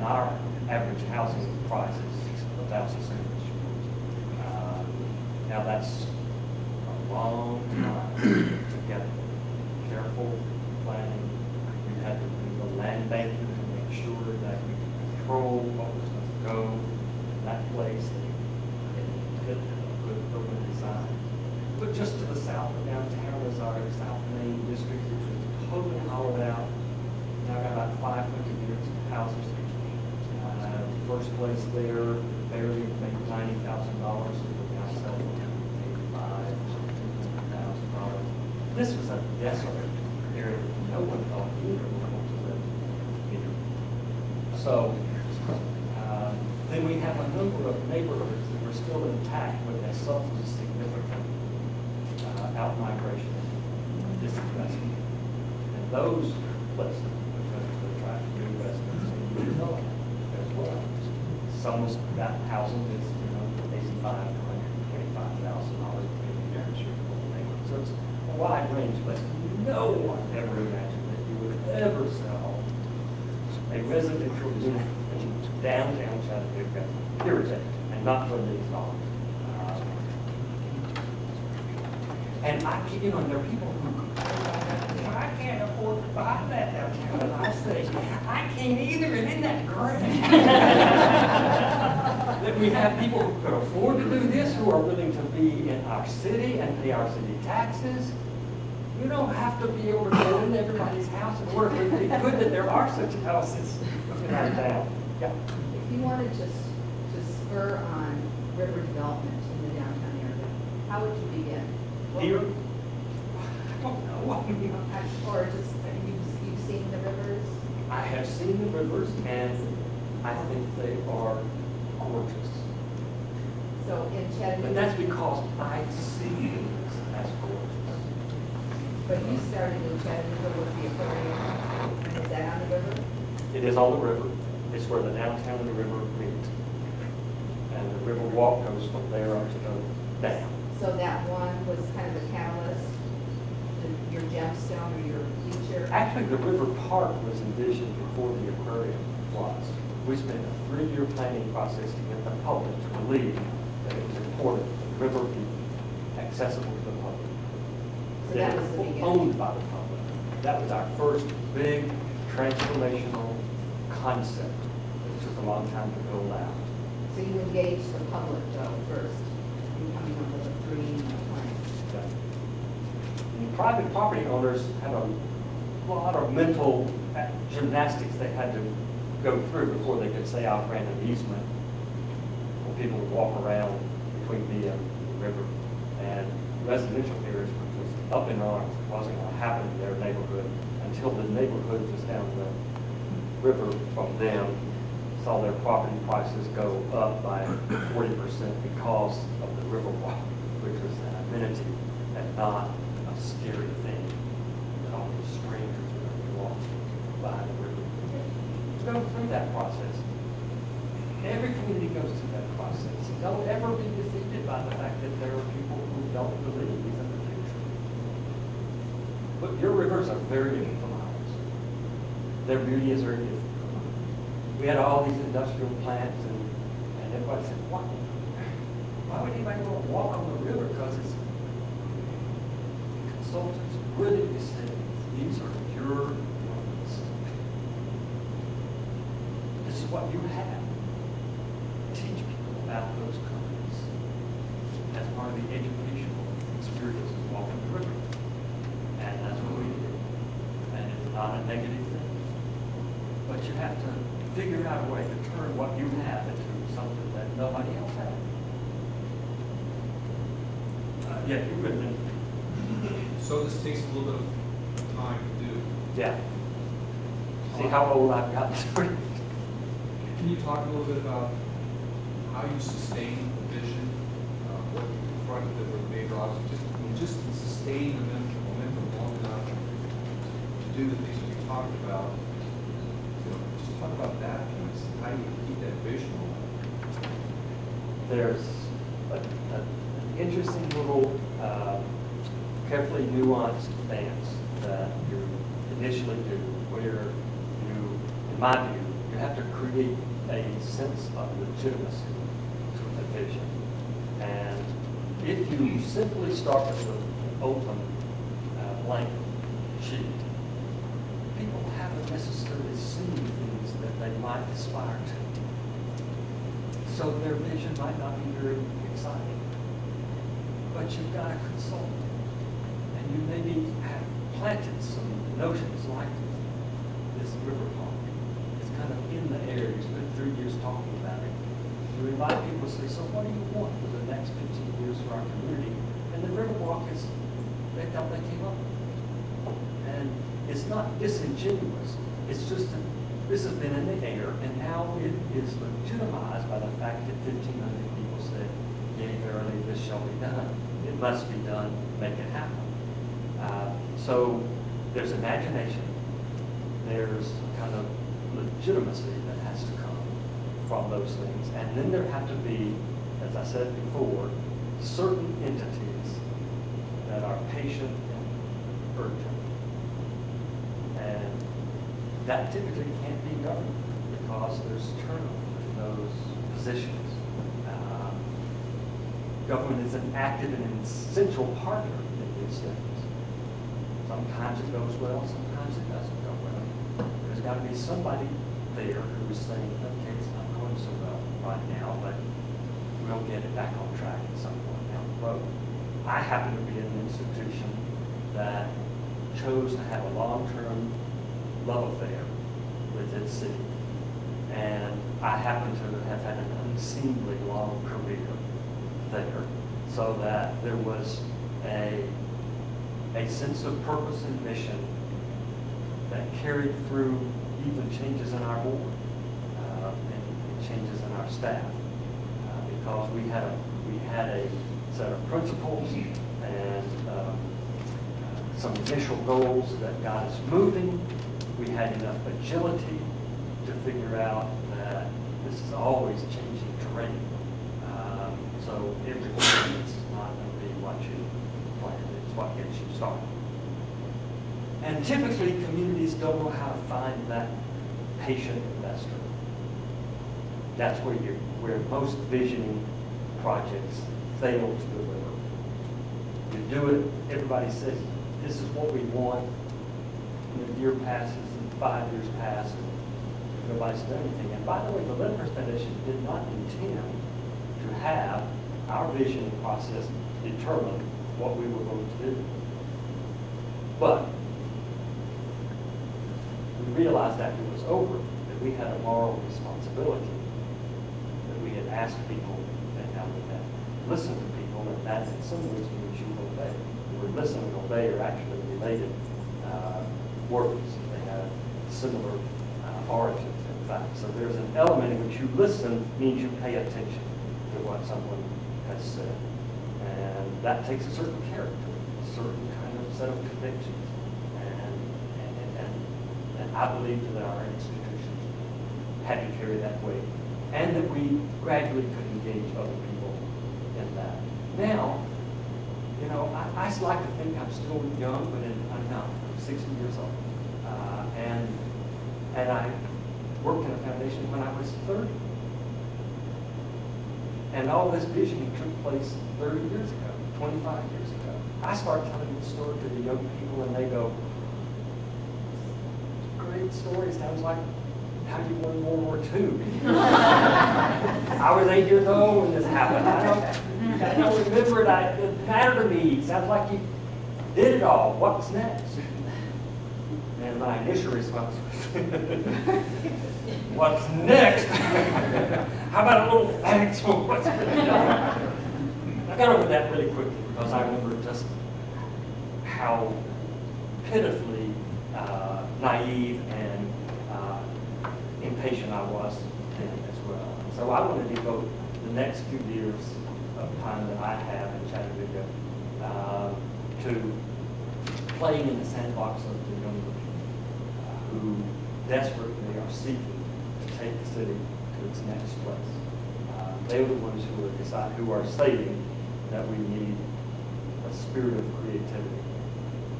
our average housing price is $1,000. Now that's a long time to get careful planning. You had to do the land banking to make sure that you could control what was going to go in that place. They did a good urban design. But just to the south of downtown is our South Main district, which is totally hollowed out. Now got about 500 units of houses. First place there, barely made $90,000. We're now selling $85,000. This was a desolate area that no one thought either would want to live in. So then we have a number of neighborhoods that were still intact, but they suffered significant out-migration and disinvestment. And those places are going to attract new residents and new development as well. Some of that housing is, $85,000 to $125,000 depending on the neighborhood. So it's a wide range, but no one ever imagined that you would ever sell a residential unit in downtown Chattanooga, period, and not for these dollars. And there are people who I can't afford to buy that downtown. And I say, I can't either, and isn't that great? That we have people who could afford to do this, who are willing to be in our city and pay our city taxes. You don't have to be able to go into everybody's house in order for it to be good that there are such houses in our town. Yeah. If you wanted to spur on river development in the downtown area, how would you begin? Here? I don't know. Or just, you've seen the rivers? I have seen the rivers, and I think they are gorgeous. So in Chattanooga. But that's because I see things as gorgeous. But you started in Chattanooga with the aquarium. Is that on the river? It is on the river. It's where the downtown and the river meet. And the river walk goes from there up to the dam. So that one was kind of a catalyst, your gemstone or your future? Actually, the river park was envisioned before the aquarium was. We spent a 3-year planning process to get the public to believe that it was important that the river be accessible to the public. So that was the beginning. Owned by the public. That was our first big transformational concept. It took a long time to build out. So you engaged the public though first in coming up with a green plan. And private property owners had a lot of mental gymnastics they had to go through before they could say, I'll grant an easement for people to walk around between me and the river. And residential areas were just up in arms. It wasn't going to happen in their neighborhood until the neighborhood just down the river from them saw their property prices go up by 40% because of the river walk, which was an amenity and not a scary thing that all these strangers were going to walk by the river. Go through that process. Every community goes through that process. Don't ever be deceived by the fact that there are people who don't believe in the future. But your rivers are very different from ours. Their beauty is very different. We had all these industrial plants, and everybody said, why would anybody want to walk on the river? Because it's consultants really say these are your rivers. This is what you have. Teach people about those companies. That's part of the educational experience of walking the river. And that's what we did. And it's not a negative thing. But you have to figure out a way to turn what you have into something that nobody else has. Yeah, you would think. So this takes a little bit of time to do. Yeah. See how old I've gotten. Can you talk a little bit about how you sustain the vision, what you confronted with major obstacles, just sustain the momentum long enough to do the things that you talked about? Just talk about that piece. How do you keep that vision alive? There's an interesting little carefully nuanced dance that you initially do where you, in my view, you have to create create a sense of legitimacy to the vision. And if you simply start with an open blank sheet, people haven't necessarily seen things that they might aspire to. So their vision might not be very exciting. But you've got to consult. And you maybe have planted some notions like this river park. It's kind of in the air. You spent 3 years talking about it. You invite people to say, so what do you want for the next 15 years for our community? And the Riverwalk is, they thought they came up with it. And it's not disingenuous. It's just that this has been in the air, and now it is legitimized by the fact that 1,500 people said, yea, verily, this shall be done. It must be done, make it happen. So there's imagination, there's kind of legitimacy that has to come from those things. And then there have to be, as I said before, certain entities that are patient and urgent. And that typically can't be government because there's turnover in those positions. Government is an active and essential partner in these things. Sometimes it goes well, sometimes it doesn't go well. There's got to be somebody there who is saying, okay, it's not going so well right now, but we'll get it back on track at some point down the road. I happen to be in an institution that chose to have a long-term love affair with its city. And I happen to have had an unseemly long career there, so that there was a sense of purpose and mission that carried through even changes in our board and changes in our staff, because we had a set of principles and some initial goals that got us moving. We had enough agility to figure out that this is always changing terrain. So every morning it's not going to be what you planned, it's what gets you started. And typically communities don't know how to find that patient investor. That's where most visioning projects fail to deliver. You do it, everybody says, this is what we want, and a year passes, and 5 years pass, and nobody's done anything. And by the way, the Lyndhurst Foundation did not intend to have our visioning process determine what we were going to do. But we realized after it was over that we had a moral responsibility, that we had asked people and now we had listened to people, and that in some ways means you obey. The word listen and obey are actually related words. They have similar origins, in fact. So there's an element in which you listen means you pay attention to what someone has said. And that takes a certain character, a certain kind of set of convictions. And I believe that our institutions had to carry that weight, and that we gradually could engage other people in that. Now, you know, I like to think I'm still young, but I'm not. I'm 60 years old. And I worked in a foundation when I was 30. And all this visioning took place 30 years ago, 25 years ago. I started telling the story to the young people, and they go, great story, sounds like how you won World War II. I was 8 years old when this happened. I don't remember it. It didn't matter to me. It sounds like you did it all. What's next? And my initial response was, what's next? How about a little thanks for what's been done? I got over that really quickly because I remember just how pitifully naive and impatient I was then as well. So I want to devote the next few years of time that I have in Chattanooga to playing in the sandbox of the young people who desperately are seeking to take the city to its next place. They are the ones who are stating that we need a spirit of creativity.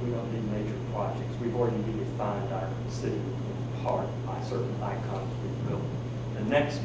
We don't need major projects. We've already redefined our city in part by certain icons we've built the next